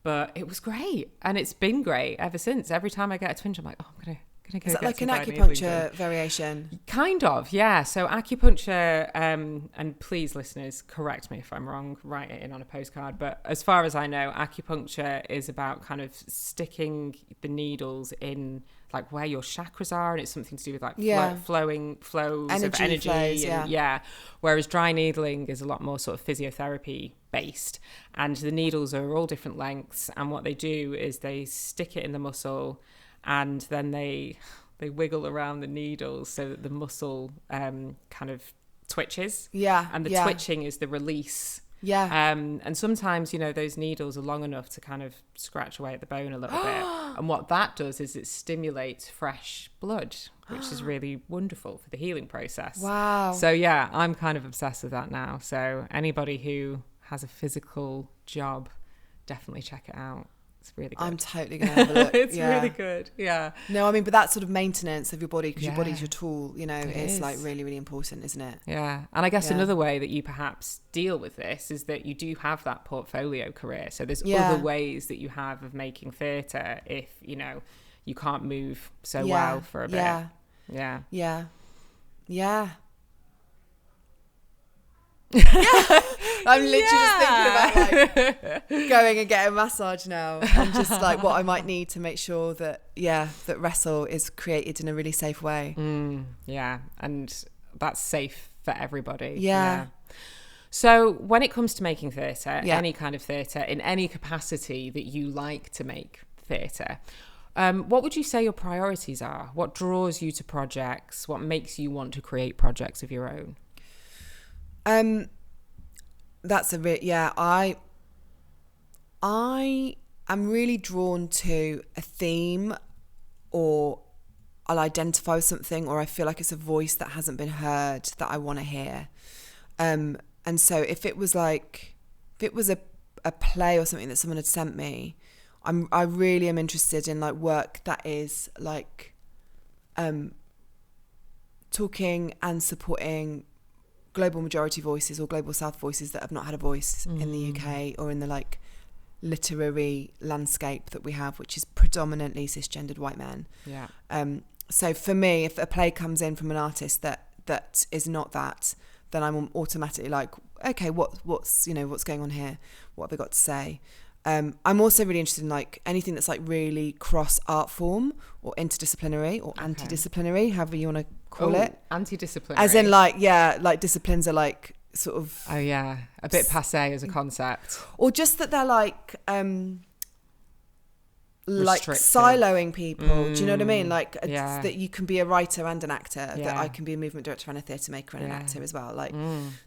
but it was great, and it's been great ever since. Every time I get a twinge, I'm like, I'm going to go Is that get like some an dry needling acupuncture done. variation? Kind of, yeah. So acupuncture, and please listeners, correct me if I'm wrong, write it in on a postcard. But as far as I know, acupuncture is about kind of sticking the needles in like where your chakras are, and it's something to do with like flows of energy. Flows, Whereas dry needling is a lot more sort of physiotherapy based, and the needles are all different lengths, and what they do is they stick it in the muscle, and then they wiggle around the needles so that the muscle kind of twitches. And the twitching is the release. And sometimes, you know, those needles are long enough to kind of scratch away at the bone a little bit. And what that does is it stimulates fresh blood, which is really wonderful for the healing process. Wow. So yeah, I'm kind of obsessed with that now. So anybody who has a physical job, definitely check it out. It's really good. I'm totally going to have a look. It's really good. Yeah. No, I mean, but that sort of maintenance of your body, because your body's your tool, you know, it's is. like really, really important, isn't it? Yeah. And I guess another way that you perhaps deal with this is that you do have that portfolio career. So there's other ways that you have of making theatre if, you know, you can't move so well for a bit. Yeah. I'm literally just thinking about like going and getting a massage now, and just like what I might need to make sure that that wrestle is created in a really safe way. And that's safe for everybody. Yeah. So when it comes to making theatre, any kind of theatre, in any capacity that you like to make theatre, what would you say your priorities are? What draws you to projects? What makes you want to create projects of your own? That's a bit, I am really drawn to a theme, or I'll identify with something, or I feel like it's a voice that hasn't been heard that I want to hear. And so if it was a play or something that someone had sent me, I really am interested in like work that is like talking and supporting global majority voices or global South voices that have not had a voice in the UK or in the like literary landscape that we have, which is predominantly cisgendered white men. So for me, if a play comes in from an artist that is not that, then I'm automatically like, okay, what's going on here? What have I got to say? I'm also really interested in like anything that's like really cross art form or interdisciplinary or anti-disciplinary, however you want to call it. Anti-disciplinary. As in like, like disciplines are like sort of... Oh yeah, a bit passé as a concept. Or just that they're like restricted. siloing people. Do you know what I mean? Like that you can be a writer and an actor, that I can be a movement director and a theatre maker and an actor as well. Like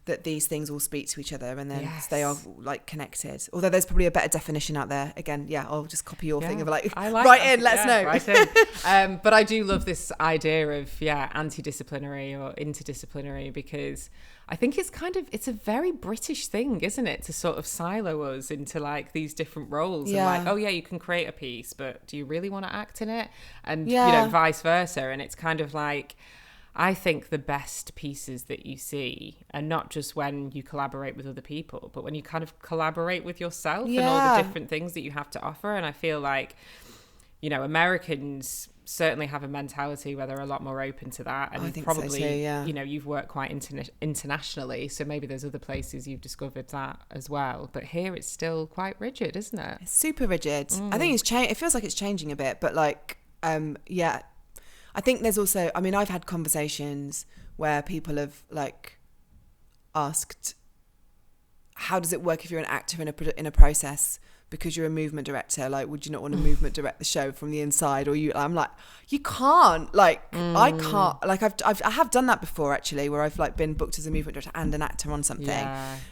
that these things all speak to each other, and then they are like connected. Although there's probably a better definition out there. Again, I'll just copy your thing of like write in, let us know. Write in. But I do love this idea of anti-disciplinary or interdisciplinary, because I think it's a very British thing, isn't it, to sort of silo us into like these different roles and like, you can create a piece, but do you really want to act in it? And vice versa. And it's kind of like, I think the best pieces that you see are not just when you collaborate with other people, but when you kind of collaborate with yourself and all the different things that you have to offer. And I feel like, Americans certainly have a mentality where they're a lot more open to that, and I think probably so too, you've worked quite internationally, so maybe there's other places you've discovered that as well, but here it's still quite rigid, isn't it? It's super rigid. I think it feels like it's changing a bit, but like I think there's also, I mean, I've had conversations where people have like asked, how does it work if you're an actor in a process? Because you're a movement director, like, would you not want to movement direct the show from the inside? Or I'm like, you can't, like, I can't, like, I have done that before actually, where I've like been booked as a movement director and an actor on something,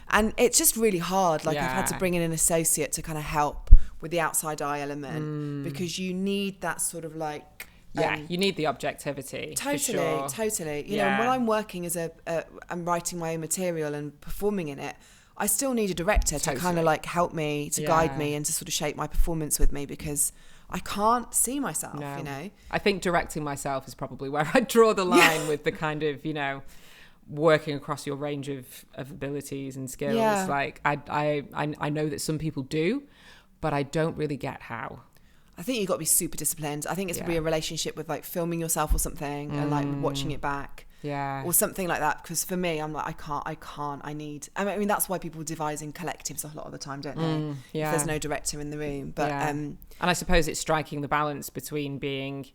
and it's just really hard. Like, I've had to bring in an associate to kind of help with the outside eye element, because you need that sort of like, you need the objectivity. Totally. You know, and when I'm working as I'm writing my own material and performing in it, I still need a director to kind of like help me, to guide me, and to sort of shape my performance with me, because I can't see myself, I think directing myself is probably where I draw the line with the kind of, working across your range of abilities and skills. Like I know that some people do, but I don't really get how. I think you've got to be super disciplined. I think it's probably a relationship with like filming yourself or something and like watching it back. Or something like that, because for me, I'm like, I mean, that's why people devise in collectives a lot of the time, don't they? If there's no director in the room. But and I suppose it's striking the balance between being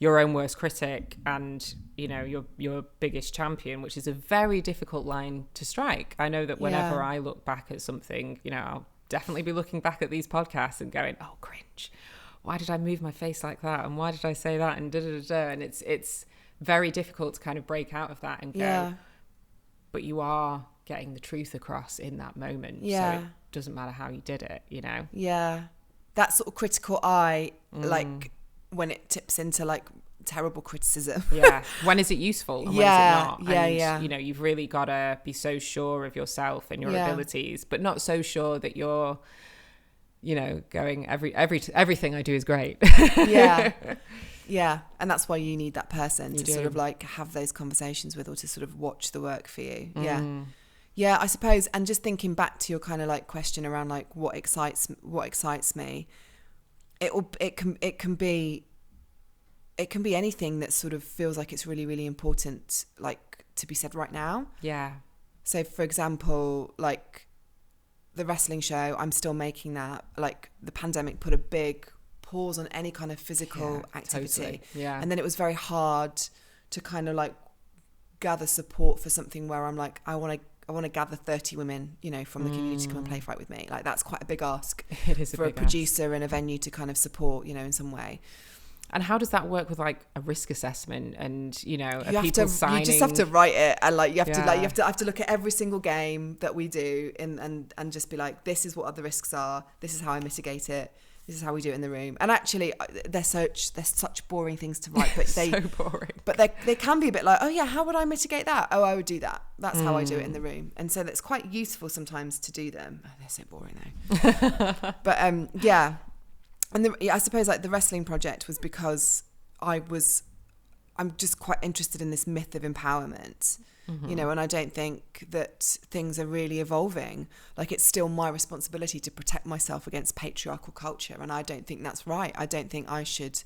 your own worst critic and, your biggest champion, which is a very difficult line to strike. I know that whenever I look back at something, I'll definitely be looking back at these podcasts and going, oh, cringe, why did I move my face like that, and why did I say that, and and it's very difficult to kind of break out of that and go, but you are getting the truth across in that moment, so it doesn't matter how you did it, that sort of critical eye, like when it tips into like terrible criticism, when is it useful and when is it not, and you've really got to be so sure of yourself and your abilities, but not so sure that you're going everything I do is great. And that's why you need that person to sort of like have those conversations with, or to sort of watch the work for you. I suppose. And just thinking back to your kind of like question around like what excites me, it can be anything that sort of feels like it's really, really important, like to be said right now. So for example, like the wrestling show, I'm still making that. Like the pandemic put a big pause on any kind of physical activity. Totally. Yeah. And then it was very hard to kind of like gather support for something where I'm like, I want to gather 30 women, you know, from the community to come and play fight with me. Like that's quite a big ask it is for a producer and a venue to kind of support, you know, in some way. And how does that work with like a risk assessment and, you know, you just have to write it, and like you have to look at every single game that we do and just be like, this is what the risks are, this is how I mitigate it, this is how we do it in the room. And actually they're such boring things to write, but they so boring. But they can be a bit like, oh yeah, how would I mitigate that? Oh, I would do that. That's how I do it in the room. And so that's quite useful sometimes to do them. Oh, they're so boring though. But yeah. And I suppose like the wrestling project was because I'm just quite interested in this myth of empowerment, you know, and I don't think that things are really evolving. Like it's still my responsibility to protect myself against patriarchal culture. And I don't think that's right. I don't think I should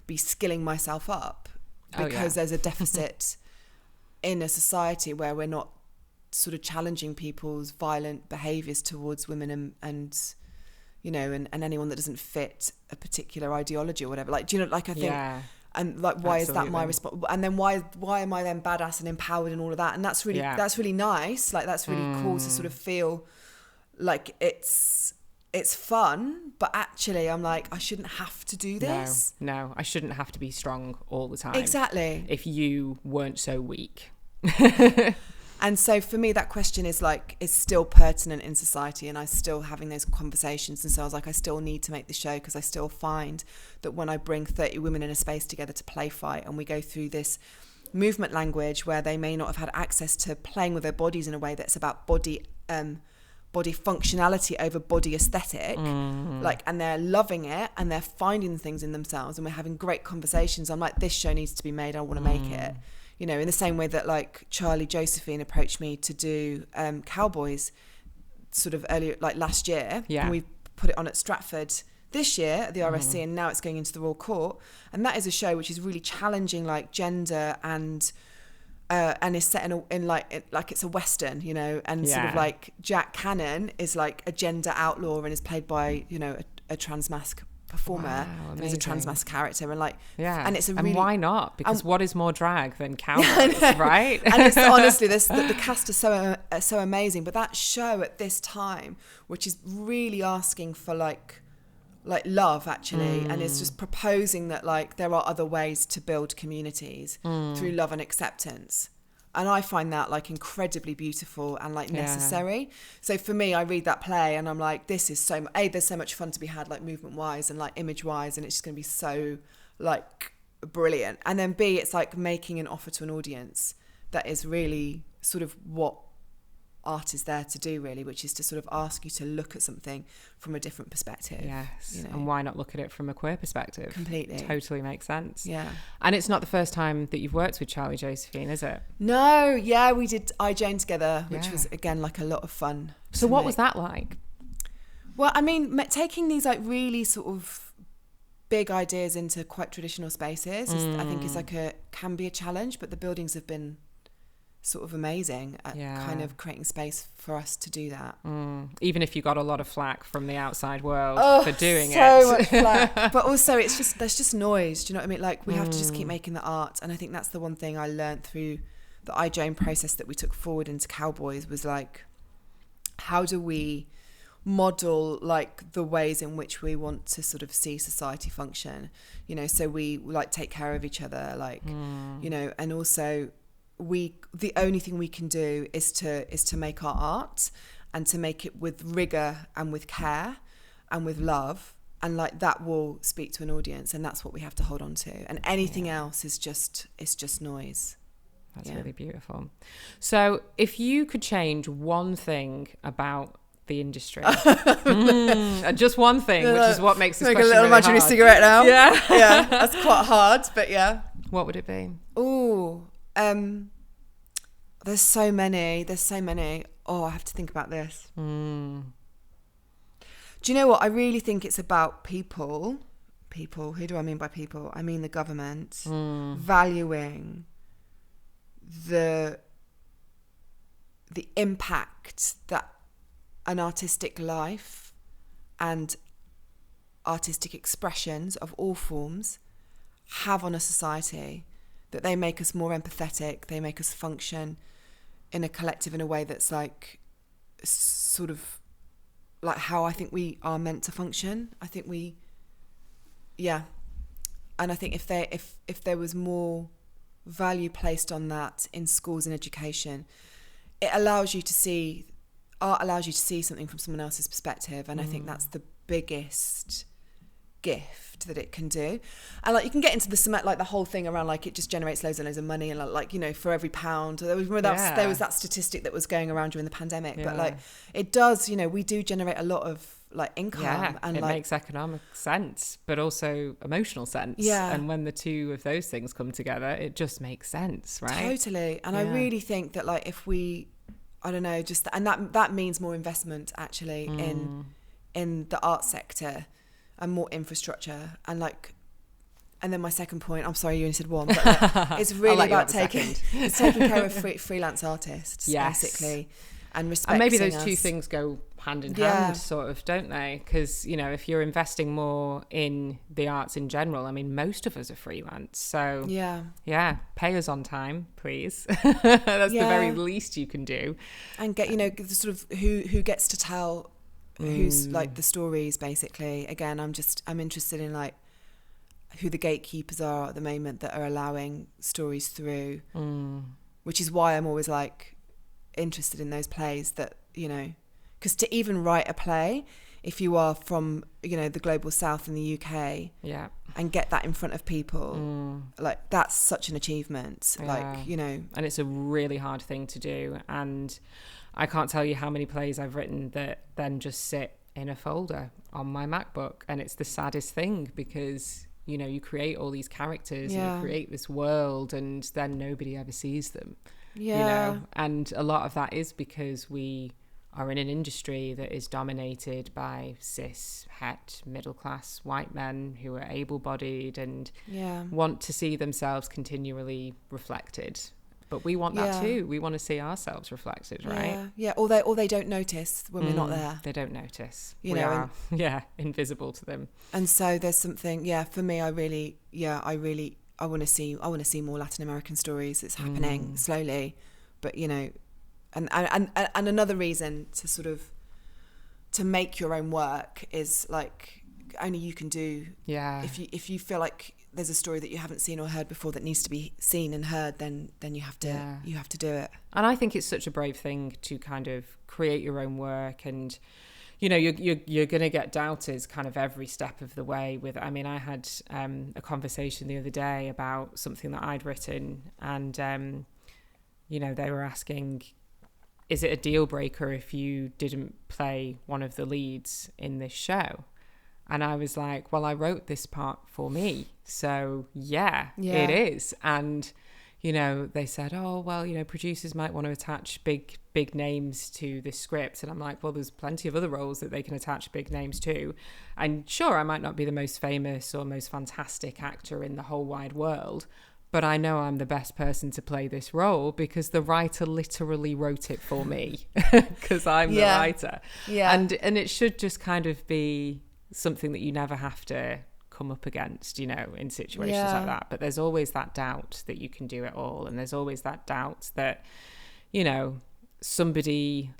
be skilling myself up because there's a deficit in a society where we're not sort of challenging people's violent behaviours towards women and you know, and anyone that doesn't fit a particular ideology or whatever. Like, do you know, like I think, and like, why is that my response? And then why am I then badass and empowered and all of that? And that's really nice. Like, that's really cool to sort of feel like it's fun, but actually I'm like, I shouldn't have to do this. No, I shouldn't have to be strong all the time. Exactly. If you weren't so weak. And so for me, that question is still pertinent in society, and I'm still having those conversations. And so I was like, I still need to make the show because I still find that when I bring 30 women in a space together to play fight and we go through this movement language where they may not have had access to playing with their bodies in a way that's about body functionality over body aesthetic, like, and they're loving it and they're finding things in themselves and we're having great conversations. I'm like, this show needs to be made. I want to make it. You know, in the same way that like Charlie Josephine approached me to do Cowboys sort of earlier, like last year. Yeah. And we put it on at Stratford this year at the RSC and now it's going into the Royal Court. And that is a show which is really challenging like gender and is set in like it's a Western, you know, and sort of like Jack Cannon is like a gender outlaw and is played by, you know, a trans masc performer and is a trans masc character and like and it's a really, and why not, because what is more drag than Cowboys, right? And it's honestly the cast is so amazing, but that show at this time, which is really asking for like love actually, and it's just proposing that like there are other ways to build communities through love and acceptance. And I find that like incredibly beautiful and like necessary. So for me, I read that play and I'm like, this is so there's so much fun to be had, like movement wise and like image wise, and it's just going to be so like brilliant. And then B, it's like making an offer to an audience that is really sort of what art is there to do, really, which is to sort of ask you to look at something from a different perspective. Yes. You know? And why not look at it from a queer perspective? Completely. Totally makes sense. Yeah. And it's not the first time that you've worked with Charlie Josephine, is it? No. Yeah, we did I Jane together, which was again like a lot of fun. So what was that like? Well, I mean, taking these like really sort of big ideas into quite traditional spaces I think is like can be a challenge, but the buildings have been sort of amazing at kind of creating space for us to do that. Even if you got a lot of flack from the outside world for doing so much flack. But also there's just noise, do you know what I mean? Like we have to just keep making the art, and I think that's the one thing I learned through the iJane process that we took forward into Cowboys was like, how do we model like the ways in which we want to sort of see society function, you know, so we like take care of each other, like you know, and also the only thing we can do is to make our art and to make it with rigor and with care and with love, and like that will speak to an audience, and that's what we have to hold on to, and anything else is just noise. That's really beautiful. So if you could change one thing about the industry, just one thing, which is what makes this question a little really imaginary hard. cigarette now. Yeah, that's quite hard, but yeah. What would it be? There's so many. Oh, I have to think about this. Do you know what? I really think it's about people. Who do I mean by people? I mean the government valuing the the impact that an artistic life and artistic expressions of all forms have on a society, that they make us more empathetic, they make us function in a collective in a way that's like sort of like how I think we are meant to function. I think and I think if there was more value placed on that in schools and education, art allows you to see something from someone else's perspective, and I think that's the biggest gift that it can do. And like you can get into the whole thing around like it just generates loads and loads of money, and like you know, for every pound there was that statistic that was going around during the pandemic, but like it does, you know, we do generate a lot of like income, and it makes economic sense but also emotional sense, and when the two of those things come together it just makes sense, right? Totally. And I really think that like if we, I don't know, just and that means more investment actually in the art sector and more infrastructure, and like, and then my second point, I'm sorry you only said one, but like, it's really about taking care of freelance artists, basically, and respecting and maybe those us. two things go hand in hand, sort of, don't they? Because, you know, if you're investing more in the arts in general, I mean, most of us are freelance, so pay us on time, please. That's the very least you can do, and get, you know, the sort of who gets to tell who's like the stories, basically. Again, I'm interested in like who the gatekeepers are at the moment that are allowing stories through, which is why I'm always like interested in those plays that, you know, because to even write a play, if you are from, you know, the global south in the UK, and get that in front of people, like that's such an achievement, like, you know, and it's a really hard thing to do. And I can't tell you how many plays I've written that then just sit in a folder on my MacBook, and it's the saddest thing because, you know, you create all these characters and you create this world, and then nobody ever sees them, you know. And a lot of that is because we are in an industry that is dominated by cis, het, middle-class white men who are able-bodied and want to see themselves continually reflected. But we want that too. We want to see ourselves reflected, right? Or they don't notice when we're not there. They don't notice. You we know, are, invisible to them. And so there's something, for me, I want to see more Latin American stories. It's happening slowly, but you know, and another reason to sort of to make your own work is like only you can do. If you feel like there's a story that you haven't seen or heard before that needs to be seen and heard, then you have to do it. And I think it's such a brave thing to kind of create your own work, and you know, you're going to get doubters kind of every step of the way with it. I mean, I had a conversation the other day about something that I'd written, and you know, they were asking, is it a deal breaker if you didn't play one of the leads in this show? And I was like, well, I wrote this part for me. So yeah, it is. And, you know, they said, oh, well, you know, producers might want to attach big names to this script. And I'm like, well, there's plenty of other roles that they can attach big names to. And sure, I might not be the most famous or most fantastic actor in the whole wide world, but I know I'm the best person to play this role because the writer literally wrote it for me because I'm the writer. And it should just kind of be something that you never have to come up against, you know, in situations like that. But there's always that doubt that you can do it all, and there's always that doubt that, you know, somebody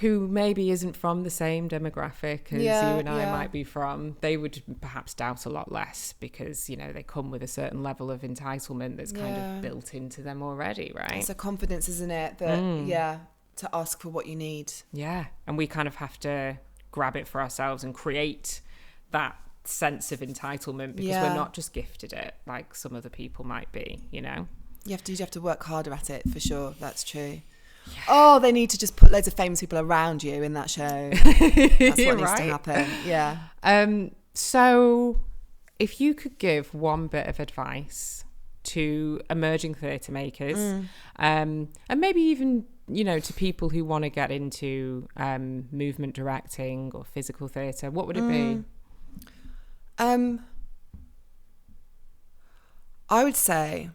who maybe isn't from the same demographic as you and I might be from, they would perhaps doubt a lot less because, you know, they come with a certain level of entitlement that's kind of built into them already, right? It's a confidence, isn't it, that to ask for what you need. And we kind of have to grab it for ourselves and create that sense of entitlement because we're not just gifted it like some other people might be, you know. You have to work harder at it, for sure. That's true. Oh, they need to just put loads of famous people around you in that show. That's what needs to happen. So if you could give one bit of advice to emerging theatre makers, and maybe even, you know, to people who want to get into movement directing or physical theatre, what would it be? I would say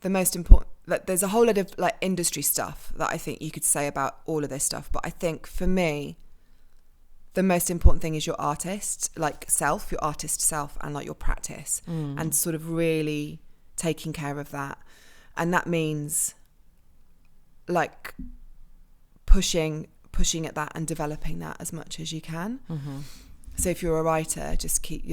the most important like, there's a whole lot of like industry stuff that I think you could say about all of this stuff. But I think for me, the most important thing is your artist, like self, your artist self, and like your practice, and sort of really taking care of that. And that means like pushing at that and developing that as much as you can. So if you're a writer, just keep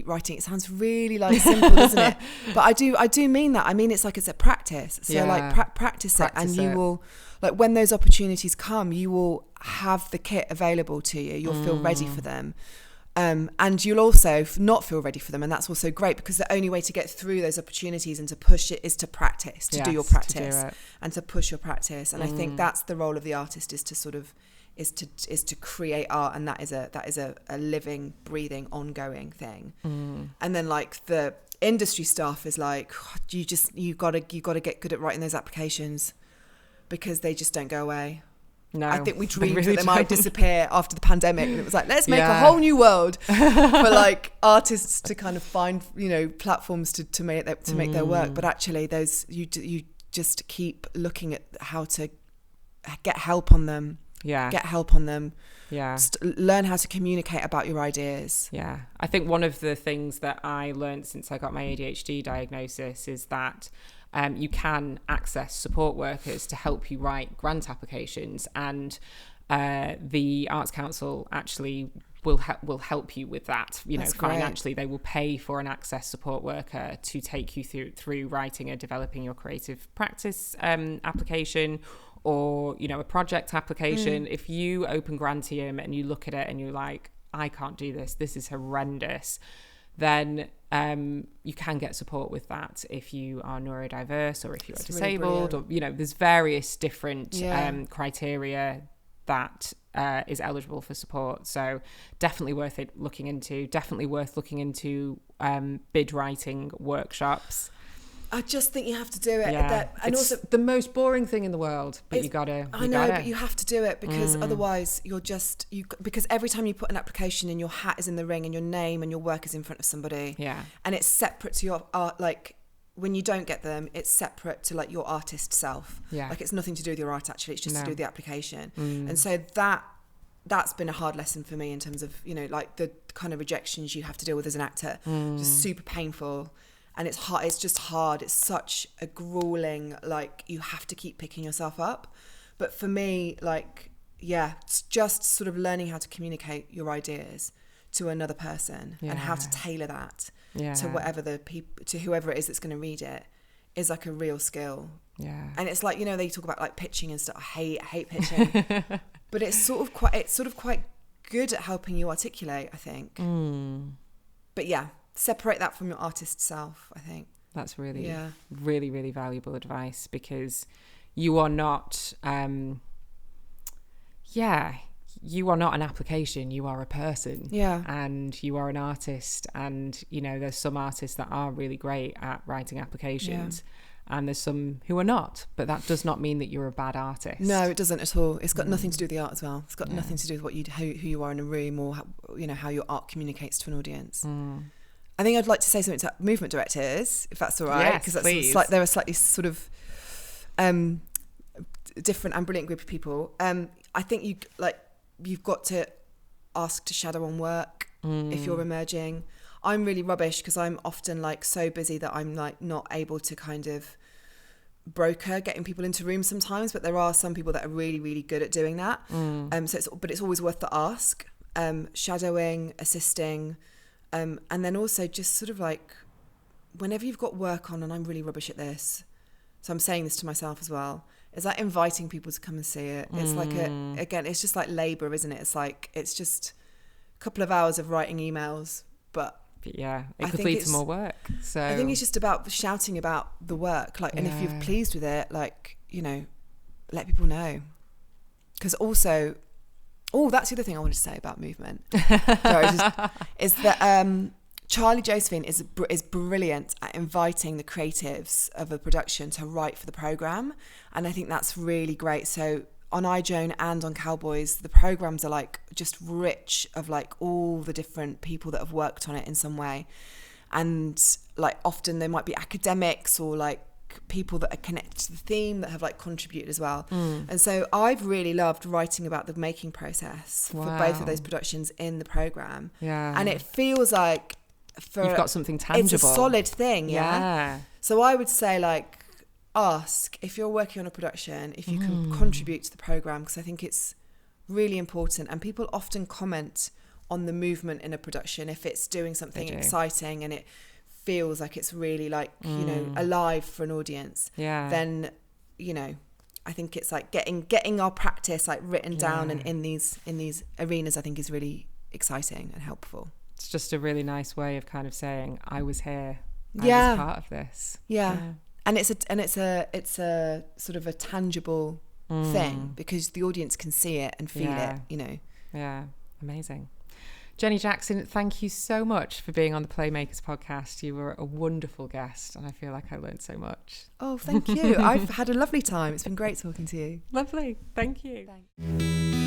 writing. It sounds really like simple, doesn't it? But I do mean that. I mean, it's like it's a practice. So like practice it, and you will, like, when those opportunities come, you will have the kit available to you. You'll feel ready for them. And you'll also not feel ready for them, and that's also great, because the only way to get through those opportunities and to push it is to practice, to do your practice, and to push your practice. And I think that's the role of the artist, is to sort of is to create art, and that is a living, breathing, ongoing thing. And then like the industry stuff is like, you gotta get good at writing those applications, because they just don't go away. No, I think we dreamed that they might disappear after the pandemic, and it was like, let's make a whole new world for like artists to kind of find, you know, platforms to make their work. But actually, those you just keep looking at how to get help on them. Get help on them. Learn how to communicate about your ideas. I think one of the things that I learned since I got my ADHD diagnosis is that you can access support workers to help you write grant applications, and the Arts Council actually will help you with that. You know, financially, they will pay for an access support worker to take you through writing or developing your creative practice application, or, you know, a project application. If you open Grantium and you look at it and you're like, I can't do this, this is horrendous, then you can get support with that if you are neurodiverse, or if you are disabled, or, you know, there's various different criteria that is eligible for support. So definitely worth looking into bid writing workshops. I just think you have to do it. And it's also the most boring thing in the world, but you gotta. I know, but you have to do it, because otherwise because every time you put an application in, your hat is in the ring, and your name and your work is in front of somebody. And it's separate to your art. Like, when you don't get them, it's separate to like your artist self. Like, it's nothing to do with your art, actually. It's just to do with the application. And so that's been a hard lesson for me, in terms of, you know, like the kind of rejections you have to deal with as an actor. Just super painful. And it's hard. It's just hard. It's such a grueling, like, you have to keep picking yourself up. But for me, like, it's just sort of learning how to communicate your ideas to another person, and how to tailor that to whoever it is that's going to read it, is like a real skill. And it's like, you know, they talk about like pitching and stuff. I hate pitching, but it's sort of quite good at helping you articulate, I think. But separate that from your artist self, I think. That's really, really, really valuable advice, because you are not, you are not an application, you are a person. And you are an artist, and, you know, there's some artists that are really great at writing applications, and there's some who are not, but that does not mean that you're a bad artist. No, it doesn't at all. It's got nothing to do with the art as well. It's got nothing to do with who you are in a room, or how, you know, how your art communicates to an audience. I think I'd like to say something to movement directors, if that's all right, because they're a slightly sort of different and brilliant group of people. I think you've got to ask to shadow on work if you're emerging. I'm really rubbish, because I'm often like so busy that I'm like not able to kind of broker getting people into rooms sometimes, but there are some people that are really, really good at doing that. But it's always worth the ask. Shadowing, assisting. And then also just sort of like, whenever you've got work on, and I'm really rubbish at this, so I'm saying this to myself as well, is like inviting people to come and see it. It's like again, it's just like labour, isn't it? It's like, it's just a couple of hours of writing emails, but it could lead to more work. So I think it's just about shouting about the work, like, and if you're pleased with it, like, you know, let people know. Because also, that's the other thing I wanted to say about movement. Is that Charlie Josephine is brilliant at inviting the creatives of a production to write for the programme, and I think that's really great. So on iJoan and on Cowboys, the programmes are like just rich of like all the different people that have worked on it in some way, and like often they might be academics or like people that are connected to the theme that have like contributed as well. And so I've really loved writing about the making process for both of those productions in the program. And it feels like you've got something tangible. It's a solid thing. So I would say, like, ask if you're working on a production if you can contribute to the program, because I think it's really important. And people often comment on the movement in a production if it's doing something exciting and it feels like it's really like you know, alive for an audience. Then, you know, I think it's like getting our practice like written down and in these arenas, I think is really exciting and helpful. It's just a really nice way of kind of saying I was here, I was part of this. And it's a sort of a tangible thing, because the audience can see it and feel it, you know. Amazing. Jenny Jackson, thank you so much for being on the PlayMakers podcast. You were a wonderful guest and I feel like I learned so much. Oh, thank you. I've had a lovely time. It's been great talking to you. Lovely. Thank you. Thanks.